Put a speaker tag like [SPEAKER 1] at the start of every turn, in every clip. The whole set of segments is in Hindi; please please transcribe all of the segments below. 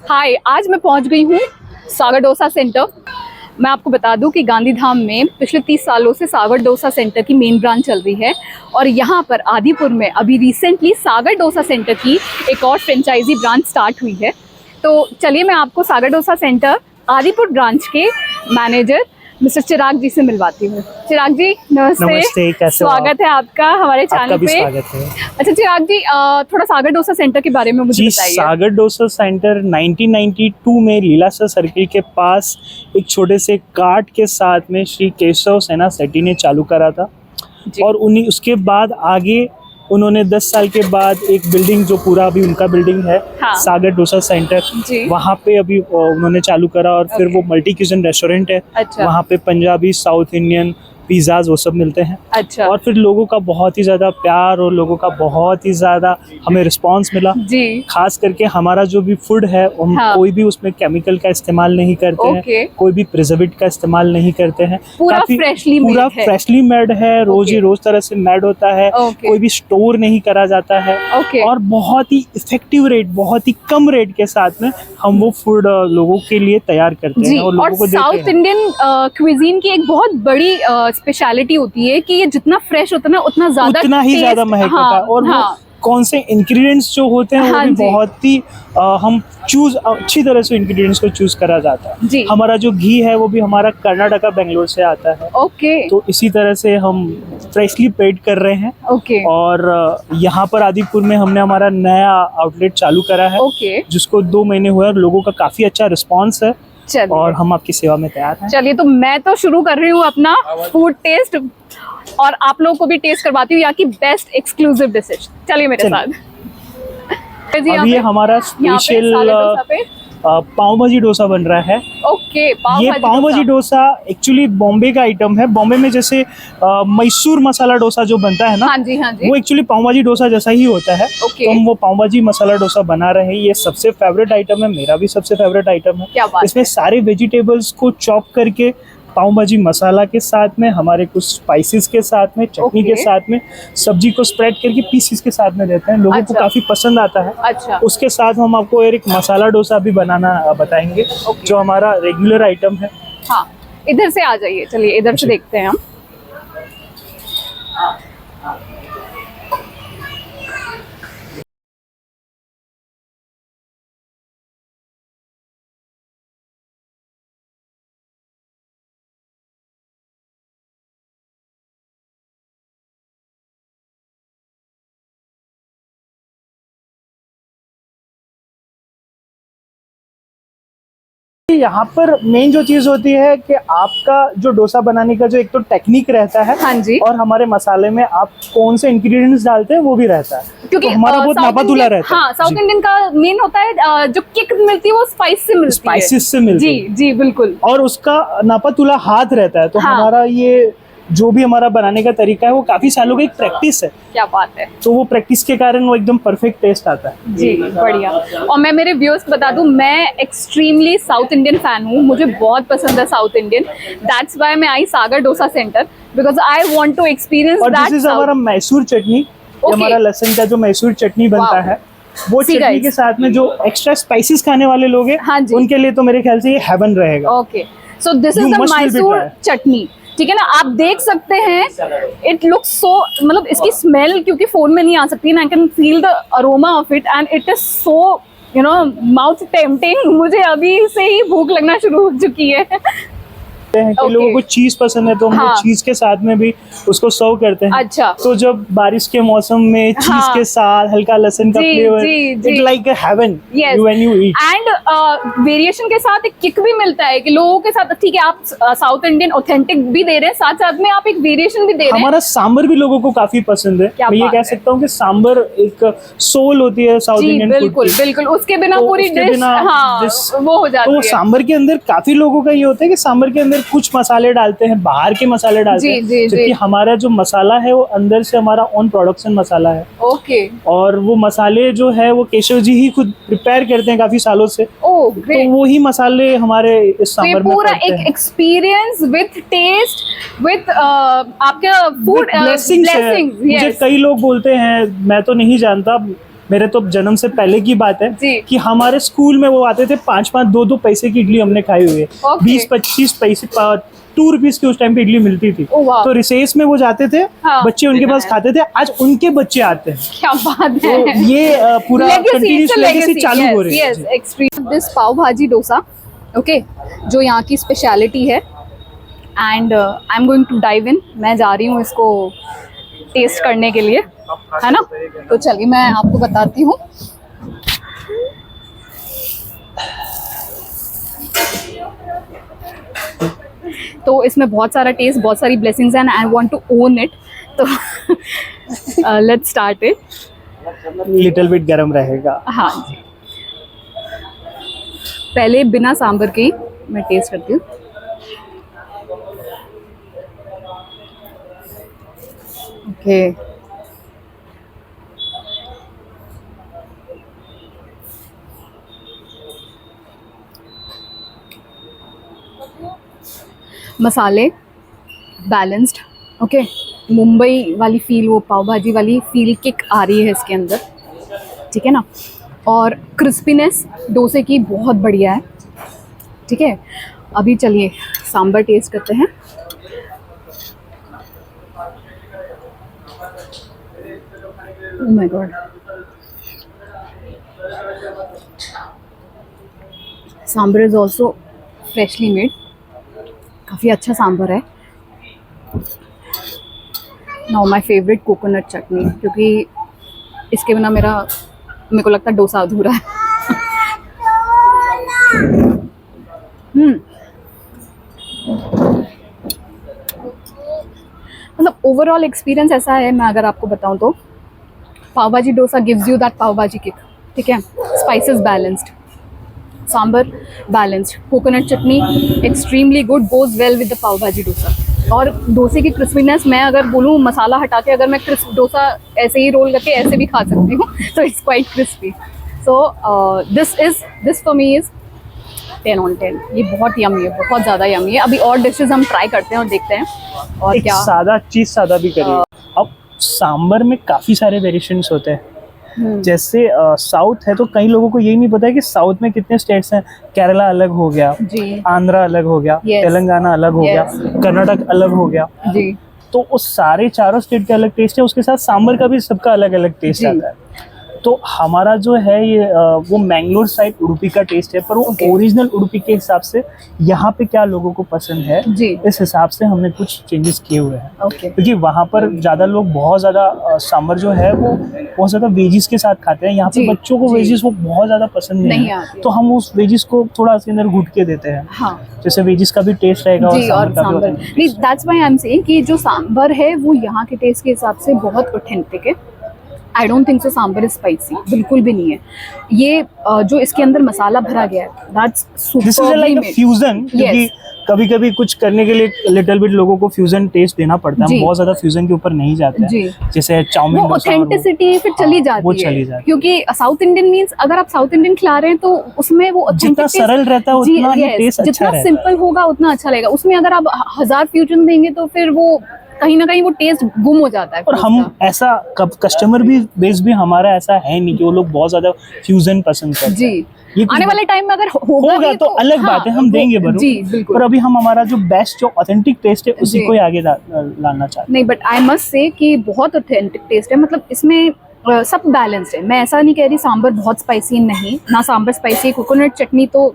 [SPEAKER 1] हाय, आज मैं पहुंच गई हूँ सागर डोसा सेंटर। मैं आपको बता दूं कि गांधीधाम में पिछले 30 सालों से सागर डोसा सेंटर की मेन ब्रांच चल रही है और यहाँ पर आदिपुर में अभी रिसेंटली सागर डोसा सेंटर की एक और फ्रेंचाइजी ब्रांच स्टार्ट हुई है। तो चलिए मैं आपको सागर डोसा सेंटर आदिपुर ब्रांच के मैनेजर मिस्टर चिराग जी से मिलवाती हूँ। चिराग जी नमस्ते।
[SPEAKER 2] नमस्ते, कैसे हो आप?
[SPEAKER 1] स्वागत है आपका हमारे चैनल
[SPEAKER 2] आपका भी
[SPEAKER 1] पे।
[SPEAKER 2] स्वागत है।
[SPEAKER 1] अच्छा चिराग जी, थोड़ा सागर डोसा सेंटर के बारे में मुझे बताइए।
[SPEAKER 2] सागर डोसा सेंटर 1992 में लीलाशाह सर्किल के पास एक छोटे से कार्ट के साथ में श्री केशव सेना सेठी ने चालू करा था और उन्हीं उसके बाद आगे उन्होंने 10 साल के बाद एक बिल्डिंग जो पूरा अभी उनका बिल्डिंग है,
[SPEAKER 1] हाँ।
[SPEAKER 2] सागर डोसा सेंटर, वहाँ पे अभी उन्होंने चालू करा और फिर वो मल्टी क्यूजिन रेस्टोरेंट है।
[SPEAKER 1] अच्छा।
[SPEAKER 2] वहाँ पे पंजाबी, साउथ इंडियन, पिज़्ज़ाज़ वो सब मिलते हैं।
[SPEAKER 1] अच्छा।
[SPEAKER 2] और फिर लोगों का बहुत ही ज़्यादा प्यार और लोगों का बहुत ही ज़्यादा हमें रिस्पांस मिला
[SPEAKER 1] जी।
[SPEAKER 2] खास करके हमारा जो भी फूड है हम कोई भी उसमें केमिकल का इस्तेमाल नहीं करते हैं, कोई भी प्रिजर्वेटिव का इस्तेमाल नहीं करते हैं,
[SPEAKER 1] पूरा फ्रेशली
[SPEAKER 2] मेड है, रोज तरह से मेड होता है, कोई भी स्टोर नहीं करा जाता है और बहुत ही इफेक्टिव रेट, बहुत ही कम रेट के साथ में हम वो फूड लोगों के लिए तैयार करते हैं और लोगों को देते हैं।
[SPEAKER 1] साउथ इंडियन क्विजीन की एक बहुत बड़ी स्पेशलिटी होती है कि ये जितना फ्रेश होता है ना उतना ही ज्यादा
[SPEAKER 2] महक होता है और वो कौन से इंग्रेडिएंट्स जो होते हैं वो भी बहुत ही हम अच्छी तरह से इंग्रेडिएंट्स को चूज करा जाता है। हमारा जो घी है वो भी हमारा कर्नाटका बेंगलोर से आता है। तो इसी तरह से हम फ्रेशली पेड कर रहे हैं। और यहाँ पर आदिपुर में हमने हमारा नया आउटलेट चालू करा है जिसको 2 महीने हुए और लोगों का काफी अच्छा रिस्पॉन्स है और हम आपकी सेवा में तैयार हैं।
[SPEAKER 1] चलिए तो मैं तो शुरू कर रही हूँ अपना फूड टेस्ट और आप लोगों को भी टेस्ट करवाती हूँ यहाँ की बेस्ट एक्सक्लूसिव डिशेज। चलिए मेरे साथ।
[SPEAKER 2] अब ये हमारा स्पेशल पाव भाजी डोसा बन रहा है। ये पाव भाजी डोसा एक्चुअली बॉम्बे का आइटम है। बॉम्बे में जैसे मैसूर मसाला डोसा जो बनता है ना, वो एक्चुअली पाव भाजी डोसा जैसा ही होता है। तो हम वो पाव भाजी मसाला डोसा बना रहे हैं। ये सबसे फेवरेट आइटम है, मेरा भी सबसे फेवरेट आइटम है। इसमें सारे वेजिटेबल्स को चॉप करके पाव भाजी मसाला के साथ में, हमारे कुछ स्पाइसेस के साथ में, चटनी के साथ में, सब्जी को स्प्रेड करके पीसेस के साथ में देते हैं। लोगों को काफी पसंद आता है। उसके साथ हम आपको एक मसाला डोसा भी बनाना बताएंगे जो हमारा रेगुलर आइटम है।
[SPEAKER 1] हाँ, इधर से आ जाइए। चलिए इधर से देखते हैं हम।
[SPEAKER 2] यहाँ पर मेन जो चीज होती है कि आपका जो डोसा बनाने का जो एक तो टेक्निक रहता है,
[SPEAKER 1] हाँ जी, और
[SPEAKER 2] हमारे मसाले में आप कौन से इंग्रेडिएंट्स डालते हैं वो भी रहता है,
[SPEAKER 1] क्योंकि
[SPEAKER 2] तो हमारा बहुत नापातुला रहता है।
[SPEAKER 1] हाँ, साउथ इंडियन का मेन होता है जो किक मिलती है वो स्पाइसेस से मिलती है। जी बिल्कुल,
[SPEAKER 2] और उसका नापातुला हाथ रहता है। तो हमारा ये जो भी हमारा बनाने का तरीका है वो काफी सालों की एक प्रैक्टिस है।
[SPEAKER 1] क्या बात है।
[SPEAKER 2] तो वो प्रैक्टिस के कारण वो एकदम परफेक्ट टेस्ट आता है।
[SPEAKER 1] जी बढ़िया। और मैं मेरे व्यूअर्स को बता दूं, मैं एक्सट्रीमली साउथ इंडियन फैन हूँ। मुझे बहुत पसंद है साउथ इंडियन। दैट्स व्हाई मैं आई Sagar dosa centre, because I want to experience that.
[SPEAKER 2] This is हमारा मैसूर चटनी। हमारा लहसुन का जो मैसूर चटनी बनता है वो चटनी के साथ में जो एक्स्ट्रा स्पाइसेस खाने वाले लोग हैं उनके लिए तो मेरे ख्याल से ये हेवन रहेगा।
[SPEAKER 1] Okay, so this is the Mysore chutney. ठीक है ना, आप देख सकते हैं। इट लुक्स सो, मतलब इसकी स्मेल क्योंकि फोन में नहीं आ सकती ना, I can feel the aroma of it and it is so mouth tempting. मुझे अभी से ही भूख लगना शुरू हो चुकी है।
[SPEAKER 2] लोगों को चीज पसंद है तो हम चीज के साथ में भी उसको सर्व करते हैं।
[SPEAKER 1] अच्छा,
[SPEAKER 2] तो जब बारिश के मौसम में चीज के साथ हल्का लहसुन का flavour, it like a heaven when you eat.
[SPEAKER 1] And variation के साथ एक किक भी मिलता है कि लोगों के साथ, ठीक है आप साउथ इंडियन ऑथेंटिक भी दे रहे हैं, साथ साथ में आप एक वेरिएशन भी दे रहे हैं।
[SPEAKER 2] हमारा सांबर भी लोगों को काफी पसंद है। मैं ये कह सकता हूँ कि सांबर एक सोल होती है साउथ इंडियन फूड की।
[SPEAKER 1] बिल्कुल बिल्कुल, उसके बिना पूरी डिश वो हो जाती है।
[SPEAKER 2] तो सांबर के अंदर काफी लोगों का ये होता है कि सांबर के अंदर कुछ मसाले डालते हैं, बाहर के मसाले डालते हैं, जबकि हमारा जो मसाला है वो अंदर से हमारा ओन प्रोडक्शन मसाला है। और वो मसाले जो है वो केशव जी ही खुद प्रिपेयर करते हैं काफी सालों से। तो वो ही मसाले हमारे इस सांबर में
[SPEAKER 1] पूरा एक एक्सपीरियंस विद टेस्ट, विद आपके फूड ब्लेसिंग्स।
[SPEAKER 2] मुझे कई लोग बोलते हैं, मैं तो नहीं जानता, मेरे तो जन्म से पहले की बात है
[SPEAKER 1] जी।
[SPEAKER 2] कि हमारे स्कूल में वो आते थे 5-5 2-2 पैसे की इडली हमने खाई हुई है।
[SPEAKER 1] Okay.
[SPEAKER 2] 20-25 पैसे 2 रुपीज की उस टाइम पे इडली मिलती थी।
[SPEAKER 1] Oh, wow.
[SPEAKER 2] तो रिसेस में वो जाते थे,
[SPEAKER 1] हाँ।
[SPEAKER 2] बच्चे उनके पास खाते थे, आज उनके बच्चे आते हैं।
[SPEAKER 1] क्या बात
[SPEAKER 2] तो
[SPEAKER 1] है।
[SPEAKER 2] ये पूरा कंटिन्यूअस लेगेसी चालू हो रही है।
[SPEAKER 1] Yes, extreme. This pav bhaji dosa, okay, जो यहाँ की स्पेशलिटी है, and I am going to dive in. मैं जा रही हूँ इसको टेस्ट करने के लिए, है ना। तो चलिए मैं आपको बताती हूँ। तो इसमें बहुत सारा टेस्ट, बहुत सारी blessings and I want to own it. तो let's start it.
[SPEAKER 2] Little bit गरम रहेगा।
[SPEAKER 1] हाँ जी, पहले बिना सांभर के ही मैं टेस्ट करती हूँ। ओके, मसाले बैलेंस्ड, ओके, मुंबई वाली फील, वो पाव भाजी वाली फील किक आ रही है इसके अंदर, ठीक है ना। और क्रिस्पीनेस डोसे की बहुत बढ़िया है, ठीक है। अभी चलिए सांभर टेस्ट करते हैं। Oh my God, sambar is also freshly made, काफ़ी अच्छा सांभर है। नाउ माय फेवरेट कोकोनट चटनी, क्योंकि इसके बिना मेरे को लगता है डोसा अधूरा है। मतलब ओवरऑल एक्सपीरियंस ऐसा है, मैं अगर आपको बताऊं तो pav bhaji dosa gives you that pav bhaji kick, ठीक है। Spices balanced, sambar balanced, coconut chutney extremely good, goes well with the pav bhaji dosa. और डोसे की क्रिस्पीनेस, मैं अगर बोलूँ मसाला हटा के, अगर मैं क्रिस्प डोसा ऐसे ही रोल करके ऐसे भी खा सकती हूँ, तो it's quite crispy. So this for me is 10 on 10। ये बहुत यमी है, बहुत ज़्यादा यमी है। अभी और डिशेज हम ट्राई करते हैं और देखते हैं और क्या।
[SPEAKER 2] सादा चीज सादा भी करिए। अब सांबर में काफ़ी सारे वेरिएशंस होते हैं। जैसे साउथ है तो कई लोगों को यही नहीं पता है कि साउथ में कितने स्टेट्स हैं। केरला अलग हो गया
[SPEAKER 1] जी,
[SPEAKER 2] आंध्रा अलग हो गया,
[SPEAKER 1] Yes.
[SPEAKER 2] तेलंगाना अलग हो गया,
[SPEAKER 1] Yes.
[SPEAKER 2] कर्नाटक अलग हो गया
[SPEAKER 1] जी,
[SPEAKER 2] तो उस सारे चारों स्टेट के अलग टेस्ट है, उसके साथ सांबर का भी सबका अलग अलग टेस्ट
[SPEAKER 1] जी।
[SPEAKER 2] आता है। तो हमारा जो है ये वो मैंगलोर साइड उडुपी का टेस्ट है, पर वो
[SPEAKER 1] Okay.
[SPEAKER 2] ओरिजिनल उडुपी के हिसाब से यहाँ पे क्या लोगों को पसंद है
[SPEAKER 1] जी,
[SPEAKER 2] इस हिसाब से हमने कुछ चेंजेस किए हुए हैं।
[SPEAKER 1] ओके,
[SPEAKER 2] क्योंकि वहाँ पर ज़्यादा लोग बहुत ज़्यादा सांबर जो है वो बहुत ज़्यादा वेजिस के साथ खाते हैं। यहाँ पे
[SPEAKER 1] जी,
[SPEAKER 2] बच्चों को
[SPEAKER 1] जी।
[SPEAKER 2] वेजिस वो बहुत ज़्यादा पसंद नहीं
[SPEAKER 1] आती
[SPEAKER 2] है, तो हम उस वेजिस को थोड़ा उसके अंदर घुट के देते हैं,
[SPEAKER 1] हाँ
[SPEAKER 2] जैसे वेजिस का भी टेस्ट रहेगा
[SPEAKER 1] जी। और
[SPEAKER 2] सांभर का भी
[SPEAKER 1] सांबर
[SPEAKER 2] authentic
[SPEAKER 1] नहीं, that's why I am saying कि जो सांबर है वो यहाँ के टेस्ट के हिसाब से बहुत ऑथेंटिक है। I don't think so sambar is spicy, बिल्कुल भी नहीं है। ये जो इसके अंदर मसाला भरा गया है, that's
[SPEAKER 2] this is like
[SPEAKER 1] superbly
[SPEAKER 2] fusion, क्योंकि कभी कभी कुछ करने के लिए लिटिल बिट लोगों को फ्यूजन टेस्ट देना पड़ता है।
[SPEAKER 1] जी।
[SPEAKER 2] हम बहुत ज्यादा फ्यूजन के ऊपर नहीं जाते
[SPEAKER 1] जी।
[SPEAKER 2] हैं, जैसे चाउमीन
[SPEAKER 1] वो
[SPEAKER 2] डोसा और
[SPEAKER 1] ऑथेंटिसिटी फिर चली जाती
[SPEAKER 2] वो
[SPEAKER 1] है,
[SPEAKER 2] चली जाती है।
[SPEAKER 1] क्योंकि साउथ इंडियन मींस अगर आप साउथ इंडियन खिला रहे हैं तो उसमें वो
[SPEAKER 2] जितना
[SPEAKER 1] authentic
[SPEAKER 2] सरल
[SPEAKER 1] taste-
[SPEAKER 2] रहता है
[SPEAKER 1] जी,
[SPEAKER 2] उतना ही
[SPEAKER 1] yes,
[SPEAKER 2] टेस्ट अच्छा
[SPEAKER 1] जितना
[SPEAKER 2] रहता है।
[SPEAKER 1] सिंपल होगा उतना अच्छा लगेगा। उसमें अगर आप 1000 फ्यूजन देंगे तो फिर वो कहीं ना कहीं वो टेस्ट गुम हो जाता है।
[SPEAKER 2] और
[SPEAKER 1] फिर
[SPEAKER 2] हम
[SPEAKER 1] उसका।
[SPEAKER 2] ऐसा कस्टमर भी बेस भी हमारा ऐसा है नहीं कि वो लोग बहुत ज्यादा फ्यूजन पसंद करते
[SPEAKER 1] जी,
[SPEAKER 2] हैं। ये कुछ
[SPEAKER 1] आने वाले टाइम में अगर
[SPEAKER 2] होगा
[SPEAKER 1] भी
[SPEAKER 2] तो अलग
[SPEAKER 1] हाँ,
[SPEAKER 2] बात है, हम देंगे
[SPEAKER 1] वो-
[SPEAKER 2] बरूर।
[SPEAKER 1] जी बिल्कुल।
[SPEAKER 2] पर अभी हम हमारा जो बेस्ट जो ऑथेंटिक टेस्ट है उसी
[SPEAKER 1] जी।
[SPEAKER 2] को ही आगे लाना चाहते हैं।
[SPEAKER 1] नहीं, बट आई मस्ट से कि बहुत ऑथेंटिक टेस्ट है। मतलब इसमें सब बैलेंस्ड है। मैं ऐसा नहीं कह रही सांबर बहुत स्पाइसी, नहीं ना, सांबर स्पाइसी। कोकोनट चटनी तो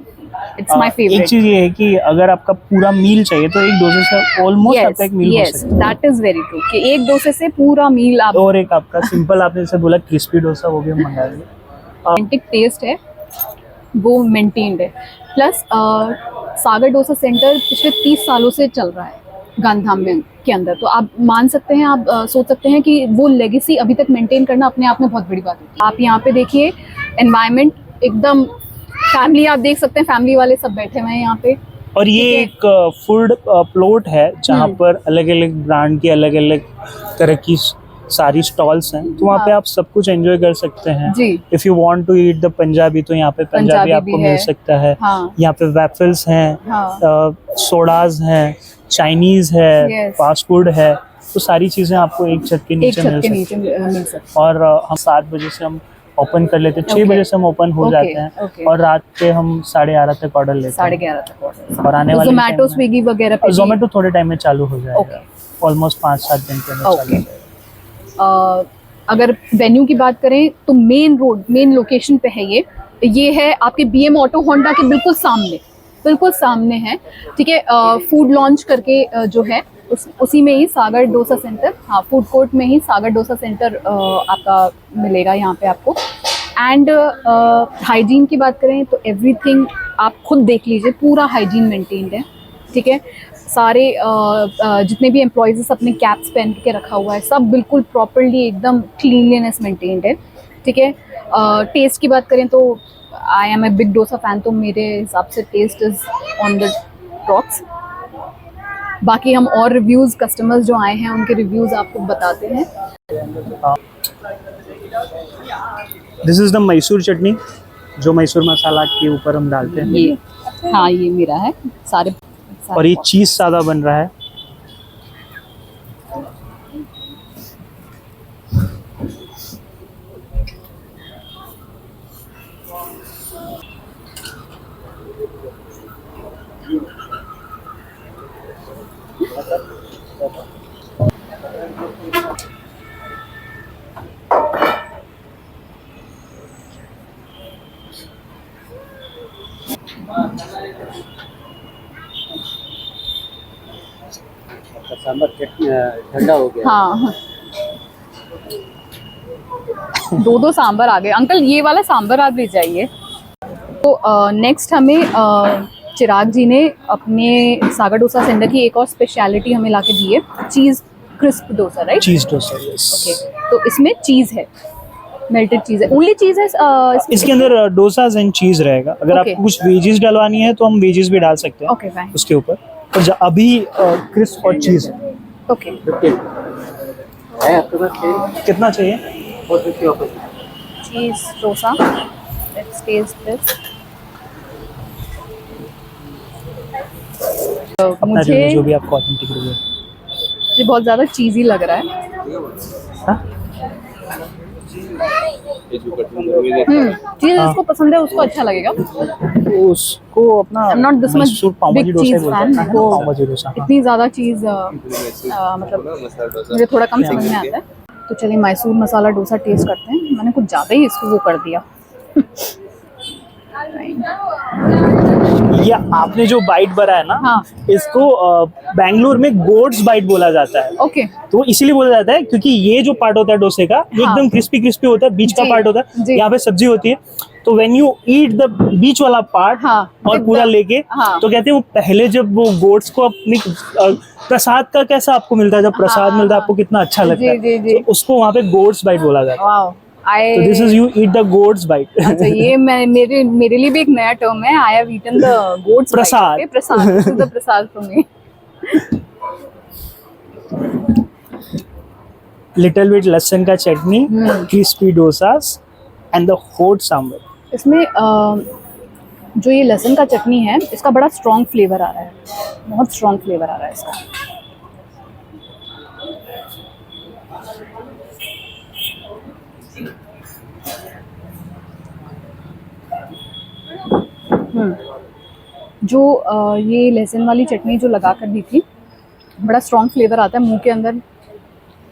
[SPEAKER 1] इट्स माय
[SPEAKER 2] एक
[SPEAKER 1] फेवरेट।
[SPEAKER 2] चीज ये है कि अगर आपका पूरा मील चाहिए तो एक डोसे से ऑलमोस्ट आपका एक मील हो
[SPEAKER 1] यस,
[SPEAKER 2] सकता है।
[SPEAKER 1] दैट इज वेरी ट्रू कि एक डोसे से पूरा मील आप।
[SPEAKER 2] और एक आपका सिंपल, आपने जैसे बोला क्रिस्पी डोसा, वो भी हम मंगा लेंगे।
[SPEAKER 1] ऑथेंटिक टेस्ट है वो मेंटेन्ड है। प्लस सागर डोसा सेंटर पिछले 30 सालों से चल रहा है गांधीधाम में के अंदर, तो आप मान सकते हैं, आप सोच सकते हैं कि वो लेगेसी अभी तक मेंटेन करना अपने आप में बहुत बड़ी बात है। आप यहाँ पे देखिए एनवायरनमेंट एकदम फैमिली, आप देख सकते हैं फैमिली वाले सब बैठे हुए हैं यहाँ पे।
[SPEAKER 2] और ये
[SPEAKER 1] ठीक है।
[SPEAKER 2] एक फूड प्लॉट है जहाँ पर अलग अलग ब्रांड की अलग अलग तरह की सारी स्टॉल्स हैं, तो वहाँ पे
[SPEAKER 1] हाँ।
[SPEAKER 2] आप सब कुछ एंजॉय कर सकते हैं।
[SPEAKER 1] जी,
[SPEAKER 2] if you want to eat the Punjabi तो यहाँ पे पंजाबी
[SPEAKER 1] पंजाबी
[SPEAKER 2] आपको
[SPEAKER 1] भी
[SPEAKER 2] मिल
[SPEAKER 1] है।
[SPEAKER 2] सकता है।
[SPEAKER 1] हाँ
[SPEAKER 2] यहाँ पे वेफल्स हैं,
[SPEAKER 1] हाँ,
[SPEAKER 2] सोडाज हैं, चाइनीज है,
[SPEAKER 1] Yes.
[SPEAKER 2] फास्ट फूड है, तो सारी चीजें आपको एक छत के
[SPEAKER 1] एक
[SPEAKER 2] नीचे
[SPEAKER 1] छत
[SPEAKER 2] मिल
[SPEAKER 1] के
[SPEAKER 2] सकती
[SPEAKER 1] नीचे
[SPEAKER 2] हैं।
[SPEAKER 1] मिल सकता
[SPEAKER 2] और हम 7 बजे से हम ओपन कर लेते हैं। 6 बजे से हम ओपन हो जाते हैं और रात के हम 11:30 तक ऑर्डर लेते हैं।
[SPEAKER 1] 11:30 तक ऑर्डर।
[SPEAKER 2] और आने वाले
[SPEAKER 1] जोमेटो स्विगी वगैरह पे?
[SPEAKER 2] जोमेटो थोड़े टाइम में चालू हो जाएगा, ऑलमोस्ट 5-7 दिन के अंदर चालू हो जाएगा।
[SPEAKER 1] अगर वेन्यू की बात करें तो मेन रोड, मेन लोकेशन पे है ये है आपके BM ऑटो होंडा के बिल्कुल सामने है, ठीक है। फूड लॉन्च करके जो है उसी में ही सागर डोसा सेंटर, हाँ, फूड कोर्ट में ही सागर डोसा सेंटर आपका मिलेगा यहाँ पे आपको। एंड हाइजीन की बात करें तो एवरीथिंग आप खुद देख लीजिए, पूरा हाइजीन मेंटेन्ड है, ठीक है। सारे जितने भी एम्प्लॉयज़ अपने कैप्स पहन के रखा हुआ है, सब बिल्कुल प्रॉपरली एकदम क्लीनलीनेस मेंटेन्ड है, ठीक है। टेस्ट की बात करें तो I am a big dosa fan, तो मेरे हिसाब से taste is on the tops. बाकी हम और रिव्यूज़, कस्टमर्स जो आए हैं उनके रिव्यूज़ आपको बताते हैं।
[SPEAKER 2] दिस इज़ द मैसूर चटनी, जो मैसूर मसाला के ऊपर हम डालते हैं।
[SPEAKER 1] ये, हाँ, ये मेरा है सारे।
[SPEAKER 2] और ये चीज़ सादा बन रहा है।
[SPEAKER 3] सांभर ठंडा हो गया।
[SPEAKER 1] हाँ, 2 सांभर आ गए अंकल, ये वाला सांभर आप ले जाइए। तो नेक्स्ट हमें चिराग जी ने अपने सागर डोसा सेंटर की एक और स्पेशलिटी हमें लाके दी है, चीज़ क्रिस्प डोसा, राइट?
[SPEAKER 2] चीज़ डोसा, यस।
[SPEAKER 1] ओके, तो इसमें चीज़ है, मेल्टेड चीज़ है, ओनली चीज़ है
[SPEAKER 2] इसके अंदर डोसाज एंड चीज़ रहेगा। अगर आपको कुछ वेजीज डलवानी है तो हम वेजीज भी डाल सकते हैं।
[SPEAKER 1] Okay, fine.
[SPEAKER 2] उसके ऊपर तो अभी क्रिस्प और चीज़ है।
[SPEAKER 1] ओके,
[SPEAKER 3] है आपके पास?
[SPEAKER 2] कितना चाहिए?
[SPEAKER 1] चीज़ डोसा, लेट्स टेस्ट दिस।
[SPEAKER 2] अपना
[SPEAKER 1] मुझे
[SPEAKER 2] जो भी आपको ऑथेंटिक लगे।
[SPEAKER 1] ये बहुत ज़्यादा चीज़ी लग रहा है।
[SPEAKER 2] हाँ?
[SPEAKER 1] चीज़ जिसको पसंद है उसको अच्छा लगेगा।
[SPEAKER 2] उसको अपना
[SPEAKER 1] I'm not this much
[SPEAKER 2] Mysore पाव भाजी
[SPEAKER 1] big
[SPEAKER 2] डोसा
[SPEAKER 1] cheese
[SPEAKER 2] बोलते हैं
[SPEAKER 1] fan,
[SPEAKER 2] ना,
[SPEAKER 1] वो
[SPEAKER 2] पाव भाजी डोसा। हाँ।
[SPEAKER 1] इतनी ज़्यादा चीज़ मतलब मुझे थोड़ा कम समझ में आता है। तो चलिए मैसूर मसाला डोसा टेस्ट करते हैं। मैंने कुछ ज़्यादा ही इसको वो कर दिया।
[SPEAKER 2] ये आपने जो बाइट भरा है ना,
[SPEAKER 1] हाँ।
[SPEAKER 2] इसको बैंगलोर में गोड्स बाइट बोला जाता है।
[SPEAKER 1] ओके,
[SPEAKER 2] तो इसीलिए बोला जाता है क्योंकि ये जो पार्ट होता है डोसे का, ये
[SPEAKER 1] हाँ।
[SPEAKER 2] एकदम क्रिस्पी क्रिस्पी होता है, बीच का
[SPEAKER 1] जी,
[SPEAKER 2] पार्ट होता है,
[SPEAKER 1] जी।
[SPEAKER 2] यहाँ पे सब्जी होती है। तो when you eat the beach वाला पार्ट,
[SPEAKER 1] हाँ,
[SPEAKER 2] और पूरा लेके,
[SPEAKER 1] हाँ।
[SPEAKER 2] तो कहते हैं वो पहले जब वो गोड्स को अपनी प्रसाद का कैसा आपको मिलता है, जब प्रसाद मिलता है आपको कितना अच्छा लगता है,
[SPEAKER 1] जी, जी।
[SPEAKER 2] तो उसको वहाँ पे गोड्स बाइट बोला जाता है।
[SPEAKER 1] वाओ,
[SPEAKER 2] तो this is you eat the God's bite.
[SPEAKER 1] अच्छा, ये मेरे लिए भी एक नया टर्म है। I have eaten the God's
[SPEAKER 2] prasad.
[SPEAKER 1] Prasad, this is the prasad for me.
[SPEAKER 2] Little bit लहसुन का chutney, crispy dosas and the hot sambar.
[SPEAKER 1] इसमें जो ये लहसुन का चटनी है, इसका बड़ा स्ट्रॉन्ग फ्लेवर आ रहा है, बहुत स्ट्रॉन्ग फ्लेवर आ रहा है इसका। जो ये लहसुन वाली चटनी जो लगा कर दी थी, बड़ा स्ट्रॉन्ग फ्लेवर आता है मुंह के अंदर,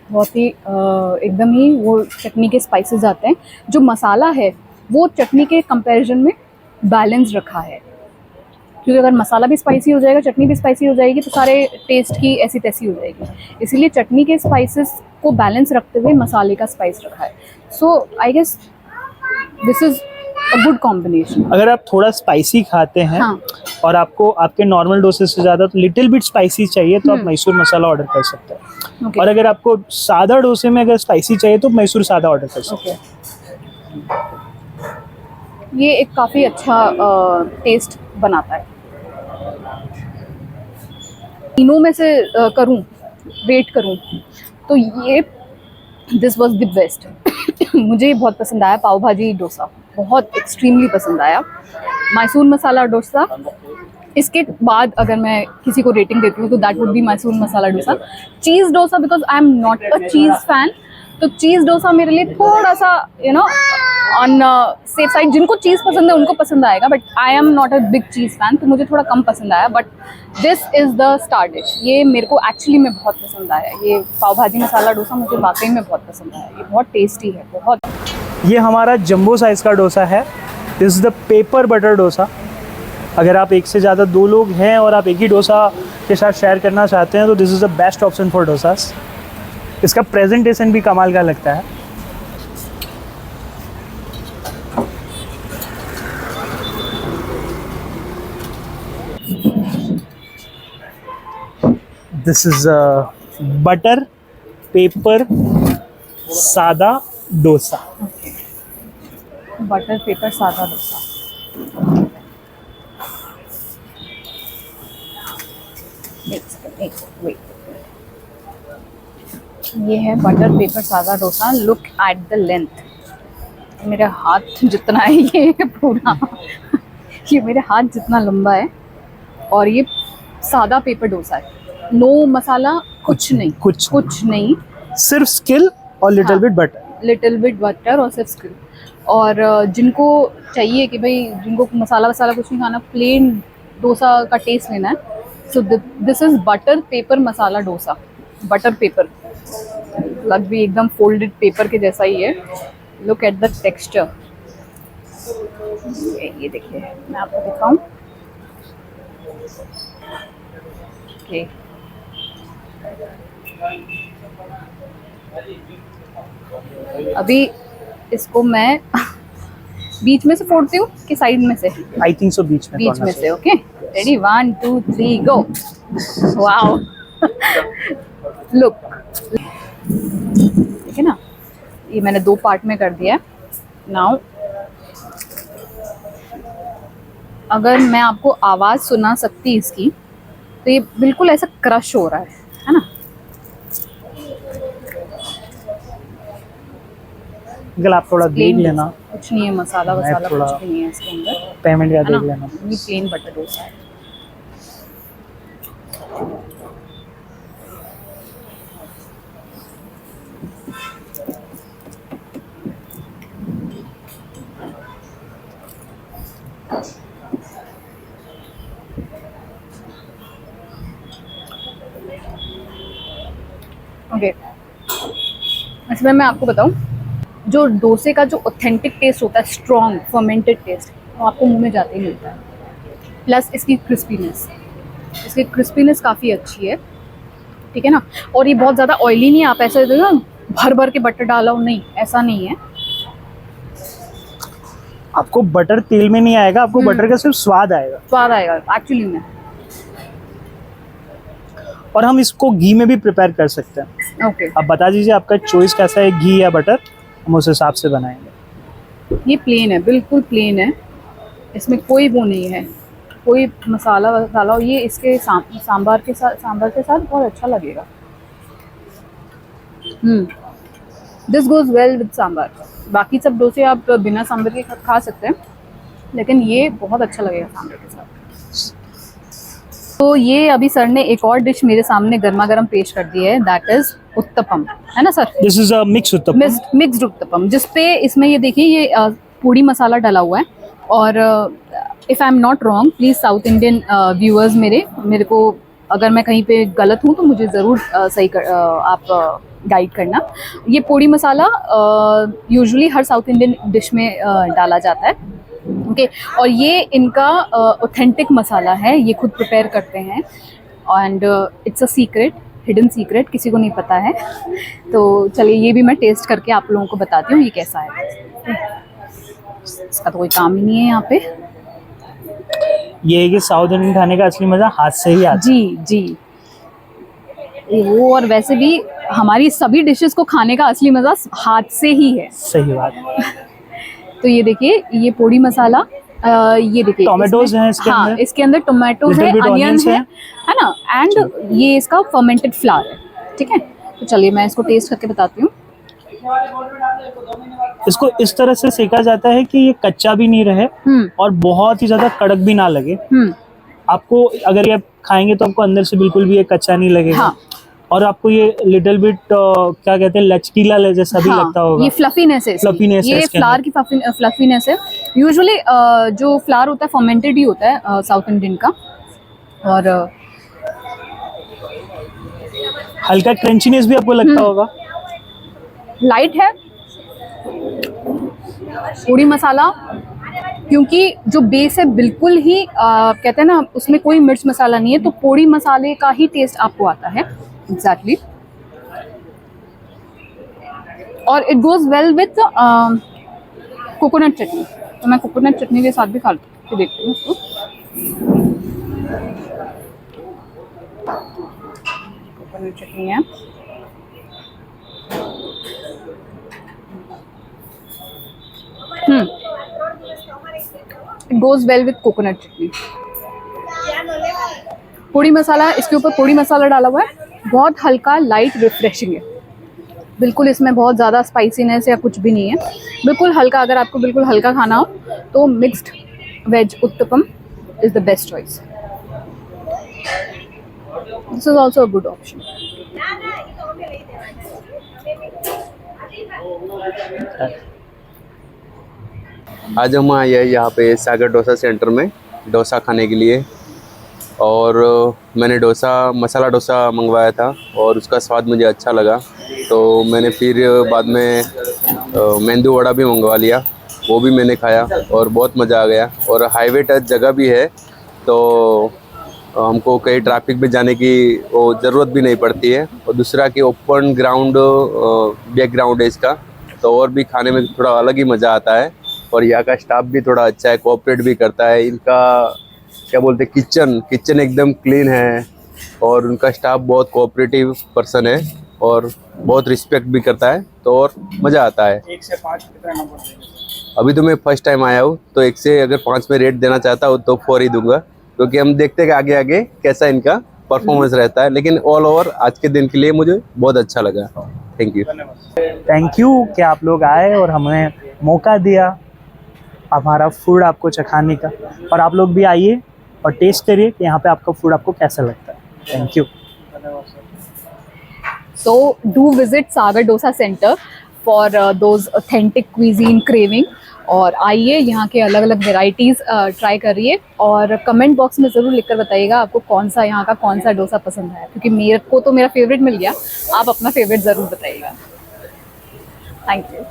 [SPEAKER 1] बहुत ही एकदम ही वो चटनी के स्पाइसेस आते हैं। जो मसाला है वो चटनी के कंपैरिजन में बैलेंस रखा है, क्योंकि अगर मसाला भी स्पाइसी हो जाएगा, चटनी भी स्पाइसी हो जाएगी, तो सारे टेस्ट की ऐसी तैसी हो जाएगी। इसीलिए चटनी के स्पाइसेस को बैलेंस रखते हुए मसाले का स्पाइस रखा है। So I guess this is a good combination.
[SPEAKER 2] अगर आप थोड़ा स्पाइसी खाते हैं,
[SPEAKER 1] हाँ।
[SPEAKER 2] और आपको आपके नॉर्मल डोसे से ज़्यादा तो लिटिल बिट स्पाइसी चाहिए, तो आप मैसूर मसाला ऑर्डर कर सकते हैं।
[SPEAKER 1] Okay.
[SPEAKER 2] और अगर आपको सादा डोसे में अगर स्पाइसी चाहिए तो मैसूर सादा ऑर्डर कर सकते हैं।
[SPEAKER 1] ये एक काफ़ी अच्छा टेस्ट बनाता है। तीनों में से करूं, वेट करूं, तो ये दिस वाज द बेस्ट। मुझे बहुत पसंद आया पाव भाजी डोसा, बहुत एक्सट्रीमली पसंद आया। मैसूर मसाला डोसा, इसके बाद अगर मैं किसी को रेटिंग देती हूँ तो that would be Mysore masala dosa. Cheese dosa, because I am not a cheese fan, तो चीज़ डोसा मेरे लिए थोड़ा सा ऑन सेफ साइड, जिनको चीज़ पसंद है उनको पसंद आएगा, but I am not a big cheese fan, तो मुझे थोड़ा कम पसंद आया। But this is the star dish, ये मेरे को एक्चुअली में बहुत पसंद आया। ये पाव भाजी मसाला डोसा मुझे वाकई में बहुत पसंद आया, ये बहुत टेस्टी है बहुत।
[SPEAKER 2] ये हमारा जंबो साइज़ का डोसा है। This is the paper butter dosa. अगर आप एक से ज़्यादा 2 लोग हैं और आप एक ही डोसा के साथ शेयर करना चाहते हैं तो this is the best option for dosas. इसका प्रेजेंटेशन भी कमाल का लगता है। दिस इज़ बटर पेपर सादा डोसा।
[SPEAKER 1] बटर पेपर सादा डोसा। Wait. ये है बटर पेपर सादा dosa. Look at the length, मेरे हाथ जितना है ये पूरा ये मेरे हाथ जितना लंबा है, और ये सादा पेपर डोसा है। नो मसाला, कुछ नहीं,
[SPEAKER 2] सिर्फ स्किल और लिटिल बिट
[SPEAKER 1] बटर और सिर्फ स्किल। और जिनको चाहिए कि भाई जिनको मसाला वसाला कुछ नहीं खाना, प्लेन डोसा का टेस्ट लेना है, सो this is butter paper masala dosa. Butter paper लग भी एकदम फोल्डेड पेपर के जैसा ही है। Look at the texture. ये देखिए, मैं आपको दिखाऊं। ओके, अभी इसको मैं बीच में से फोड़ती हूँ कि साइड में से?
[SPEAKER 2] आई थिंक सो बीच में
[SPEAKER 1] से। ओके, रेडी, 1 2 3 गो। वाओ लुक, ठीक है ना। ये मैंने 2 पार्ट में कर दिया है। नाउ अगर मैं आपको आवाज़ सुना सकती इसकी, तो ये बिल्कुल ऐसा क्रश हो रहा है ना।
[SPEAKER 2] आप थोड़ा देख लेना,
[SPEAKER 1] कुछ नहीं है, मसाला वसाला कुछ भी नहीं है इसके अंदर।
[SPEAKER 2] पेमेंट का देख लेना।
[SPEAKER 1] ये प्लेन बटर डोसा है। ओके, इसमें मैं आपको बताऊं, जो डोसे का जो ऑथेंटिक टेस्ट होता है, स्ट्रॉन्ग फर्मेंटेड टेस्ट, वो आपको मुंह में जाते ही मिलता है। प्लस इसकी क्रिस्पीनेस काफ़ी अच्छी है, ठीक है ना। और ये बहुत ज़्यादा ऑयली नहीं है। आप ऐसे ना भर भर के बटर डाला हो, नहीं, ऐसा नहीं है।
[SPEAKER 2] आपको बटर तेल में नहीं आएगा, आपको बटर का सिर्फ स्वाद आएगा
[SPEAKER 1] एक्चुअली में। और
[SPEAKER 2] हम इसको घी में भी प्रिपेयर कर सकते हैं।
[SPEAKER 1] ओके,
[SPEAKER 2] आप बता दीजिए आपका चॉइस कैसा है, घी या बटर, हम उस हिसाब से बनाएंगे।
[SPEAKER 1] ये प्लेन है, बिल्कुल प्लेन है, इसमें कोई वो नहीं है, कोई मसाला वसाला। ये इसके सांभर के साथ बहुत अच्छा लगेगा। This goes well with sambar. बाकी सब डोसे आप बिना सांभर के खा सकते हैं, लेकिन ये बहुत अच्छा लगेगा सांभर के साथ। तो ये अभी सर ने एक और डिश मेरे सामने गर्मा गर्म पेश कर दी है, दैट इज उत्तपम, है ना sir?
[SPEAKER 2] This is a mixed
[SPEAKER 1] uttapam, जिसपे इसमें ये देखिए, ये पूड़ी मसाला डाला हुआ है। और if I am not wrong, please south Indian viewers मेरे को अगर मैं कहीं पे गलत हूँ तो मुझे ज़रूर आप गाइड करना। ये पोड़ी मसाला यूजुअली हर साउथ इंडियन डिश में डाला जाता है। ओके, और ये इनका ऑथेंटिक मसाला है, ये खुद प्रिपेयर करते हैं। And it's a secret, hidden secret, किसी को नहीं पता है। तो चलिए ये भी मैं टेस्ट करके आप लोगों को बताती हूँ ये कैसा है। इसका तो कोई काम ही नहीं है यहाँ पे।
[SPEAKER 2] ये है कि साउथ इंडियन खाने का असली मजा हाथ से ही आता है।
[SPEAKER 1] जी वो, और वैसे भी हमारी सभी डिशेस को खाने का असली मजा हाथ से ही है।
[SPEAKER 2] सही बात है।
[SPEAKER 1] तो ये देखिए, ये पोड़ी मसाला, ये देखिए
[SPEAKER 2] टोमेटोज हैं इसके अंदर।
[SPEAKER 1] हाँ, इसके अंदर टोमेटोज है, अनियन है ना, एंड ये इसका फर्मेंटेड फ्लावर है, ठीक है। तो चलिए मैं इसको टेस्ट करके बताती हूँ।
[SPEAKER 2] इसको इस तरह से सेका जाता है कि ये कच्चा भी नहीं रहे और बहुत ही ज्यादा कड़क भी ना लगे। आपको अगर ये खाएंगे तो आपको अंदर से बिल्कुल भी ये कच्चा नहीं लगेगा।
[SPEAKER 1] हाँ।
[SPEAKER 2] और आपको ये लिटिल बिट क्या कहते हैं लचकीला जैसा भी लगता होगा।
[SPEAKER 1] ये फ्लफीनेस है इसकी।
[SPEAKER 2] फ्लफीनेस है
[SPEAKER 1] ये
[SPEAKER 2] इसके
[SPEAKER 1] फ्लावर की फ्लफीनेस है। यूजुअली जो फ्लावर होता है फर्मेंटेड ही होता है साउथ इंडियन का। और
[SPEAKER 2] हल्का क्रंचीनेस भी आपको लगता होगा।
[SPEAKER 1] लाइट है पोड़ी मसाला, क्योंकि जो बेस है बिल्कुल ही कहते हैं ना उसमें कोई मिर्च मसाला नहीं है, तो पोड़ी मसाले का ही टेस्ट आपको आता है एग्जैक्टली। और it goes well with coconut chutney, तो मैं कोकोनट चटनी के साथ भी खा के देखती हूँ उसको। कोकोनट चटनी है। It goes well with coconut chutney. Podi masala, इसके ऊपर पोड़ी मसाला डाला हुआ है, बहुत हल्का लाइट रिफ्रेशिंग है। बिल्कुल इसमें बहुत ज़्यादा स्पाइसीनेस या कुछ भी नहीं है, बिल्कुल हल्का। अगर आपको बिल्कुल हल्का खाना हो तो mixed veg uttapam is the best choice. This is also a good option.
[SPEAKER 4] आज हम आए हैं यहाँ पे सागर डोसा सेंटर में डोसा खाने के लिए, और मैंने मसाला डोसा मंगवाया था और उसका स्वाद मुझे अच्छा लगा, तो मैंने फिर बाद में मेंदू वड़ा भी मंगवा लिया, वो भी मैंने खाया और बहुत मज़ा आ गया। और हाईवे टच जगह भी है, तो हमको कहीं ट्रैफिक में जाने की वो ज़रूरत भी नहीं पड़ती है। और दूसरा कि ओपन ग्राउंड बैकग्राउंड है इसका, तो और भी खाने में थोड़ा अलग ही मज़ा आता है। और यहाँ का स्टाफ भी थोड़ा अच्छा है, कोऑपरेट भी करता है। इनका क्या बोलते हैं किचन एकदम क्लीन है, और उनका स्टाफ बहुत कोऑपरेटिव पर्सन है और बहुत रिस्पेक्ट भी करता है, तो और मज़ा आता है।
[SPEAKER 2] 1 से 5 कितना नंबर देंगे?
[SPEAKER 4] अभी तो मैं फर्स्ट टाइम आया हूँ, तो 1 से अगर 5 में रेट देना चाहता हूँ तो 4 ही दूंगा, क्योंकि हम देखते हैं कि आगे आगे कैसा इनका परफॉर्मेंस रहता है। लेकिन ऑल ओवर आज के दिन के लिए मुझे बहुत अच्छा लगा। Thank you.
[SPEAKER 2] थैंक यू कि आप लोग आए और हमें मौका दिया हमारा फूड आपको चखाने का, और आप लोग भी आइए और टेस्ट करिए कि यहाँ पे आपका फूड आपको कैसा लगता है। Thank you.
[SPEAKER 1] So do visit Sagar Dosa Center for those authentic cuisine craving, और आइए यहाँ के अलग अलग वेराइटीज़ ट्राई करिए, और कमेंट बॉक्स में ज़रूर लिखकर बताइएगा आपको कौन सा यहाँ का कौन सा डोसा पसंद है, क्योंकि मेरे को तो मेरा फेवरेट मिल गया, आप अपना फेवरेट ज़रूर बताइएगा। Thank you.